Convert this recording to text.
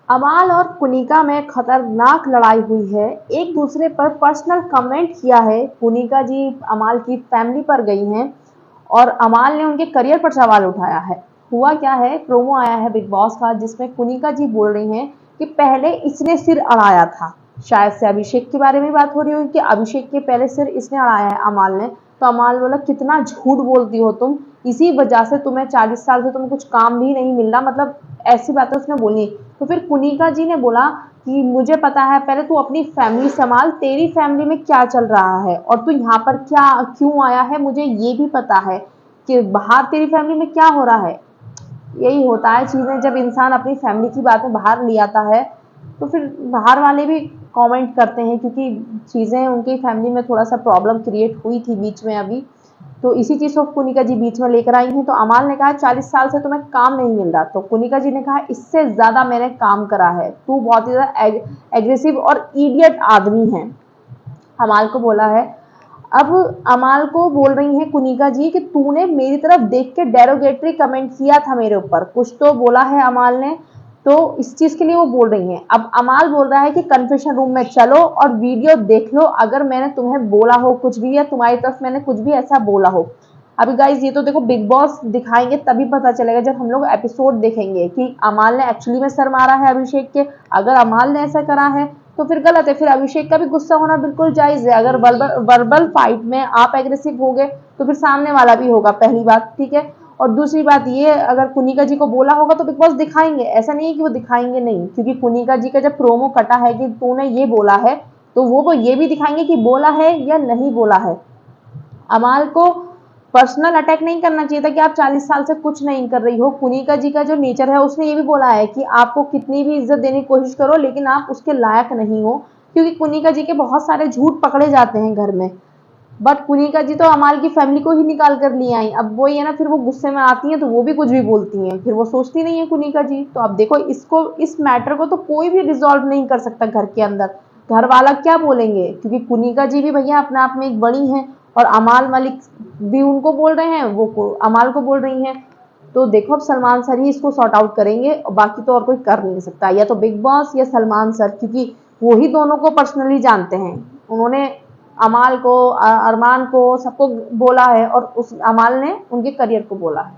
अमाल और कुनिका में खतरनाक लड़ाई हुई है। एक दूसरे पर पर्सनल कमेंट किया है। कुनिका जी अमाल की फैमिली पर गई हैं और अमाल ने उनके करियर पर सवाल उठाया है। हुआ क्या है, प्रोमो आया है बिग बॉस का जिसमें कुनिका जी बोल रही हैं कि पहले इसने सिर अड़ाया था। शायद से अभिषेक के बारे में बात हो रही होगी कि अभिषेक के पहले सिर इसने अड़ाया है अमाल ने। तो अमाल बोला कितना झूठ बोलती हो तुम, इसी वजह से तुम्हें 40 साल से तुम्हें कुछ काम भी नहीं मिल रहा, मतलब ऐसी बातें उसने बोली। तो फिर कुनिका जी ने बोला कि मुझे पता है, पहले तू अपनी फैमिली संभाल, तेरी फैमिली में क्या चल रहा है और तू यहाँ पर क्या क्यों आया है, मुझे ये भी पता है कि बाहर तेरी फैमिली में क्या हो रहा है। यही होता है चीज़ें, जब इंसान अपनी फैमिली की बातें बाहर ले आता है तो फिर बाहर वाले भी कमेंट करते हैं, क्योंकि चीज़ें उनकी फैमिली में थोड़ा सा प्रॉब्लम क्रिएट हुई थी बीच में अभी। तो इसी चीज़ को कुनिका जी बीच में लेकर आई हैं। तो अमाल ने कहा 40 साल से तुम्हें काम नहीं मिल रहा, तो कुनिका जी ने कहा इससे ज़्यादा मैंने काम करा है, तू बहुत ही ज़्यादा एग्रेसिव और इडियट आदमी है, अमाल को बोला है। अब अमाल को बोल रही हैं कुनिका जी कि तूने मेरी तरफ देख के डेरोगेटरी कमेंट किया था मेरे ऊपर, कुछ तो बोला है अमाल ने, तो इस चीज़ के लिए वो बोल रही हैं। अब अमाल बोल रहा है कि कन्फेशन रूम में चलो और वीडियो देख लो, अगर मैंने तुम्हें बोला हो कुछ भी या तुम्हारी तरफ मैंने कुछ भी ऐसा बोला हो। अभी गाइज ये तो देखो बिग बॉस दिखाएंगे तभी पता चलेगा जब हम लोग एपिसोड देखेंगे कि अमाल ने एक्चुअली में सर मारा है अभिषेक के। अगर अमाल ने ऐसा करा है तो फिर गलत है, फिर अभिषेक का भी गुस्सा होना बिल्कुल जायज़ है। अगर वर्बल फाइट में आप एग्रेसिव हो गए तो फिर सामने वाला भी होगा, पहली बात, ठीक है। और दूसरी बात ये, अगर कुनिका जी को बोला होगा तो बिग बॉस दिखाएंगे, ऐसा नहीं है कि वो दिखाएंगे नहीं, क्योंकि कुनिका जी का जब प्रोमो कटा है कि तूने ये बोला है तो वो ये भी दिखाएंगे कि बोला है या नहीं बोला है। अमाल को पर्सनल अटैक नहीं करना चाहिए था कि आप 40 साल से कुछ नहीं कर रही हो। कुनिका जी का जो नेचर है उसने ये भी बोला है कि आपको कितनी भी इज्जत देने की कोशिश करो लेकिन आप उसके लायक नहीं हो, क्योंकि कुनिका जी के बहुत सारे झूठ पकड़े जाते हैं घर में। बट कुनिका जी तो अमाल की फैमिली को ही निकाल कर लिए आई। अब वो ये ना, फिर वो गुस्से में आती हैं तो वो भी कुछ भी बोलती हैं, फिर वो सोचती नहीं है कुनिका जी। तो अब देखो इसको, इस मैटर को तो कोई भी रिजॉल्व नहीं कर सकता घर के अंदर। घर वाला क्या बोलेंगे, क्योंकि कुनिका जी भी भैया अपने आप में एक बड़ी हैं और अमाल मलिक भी उनको बोल रहे हैं, वो अमाल को बोल रही हैं। तो देखो अब सलमान सर ही इसको सॉर्ट आउट करेंगे, बाकी तो और कोई कर नहीं सकता, या तो बिग बॉस या सलमान सर, क्योंकि वो ही दोनों को पर्सनली जानते हैं। उन्होंने अमाल को, अरमान को, सबको बोला है और उस अमाल ने उनके करियर को बोला है।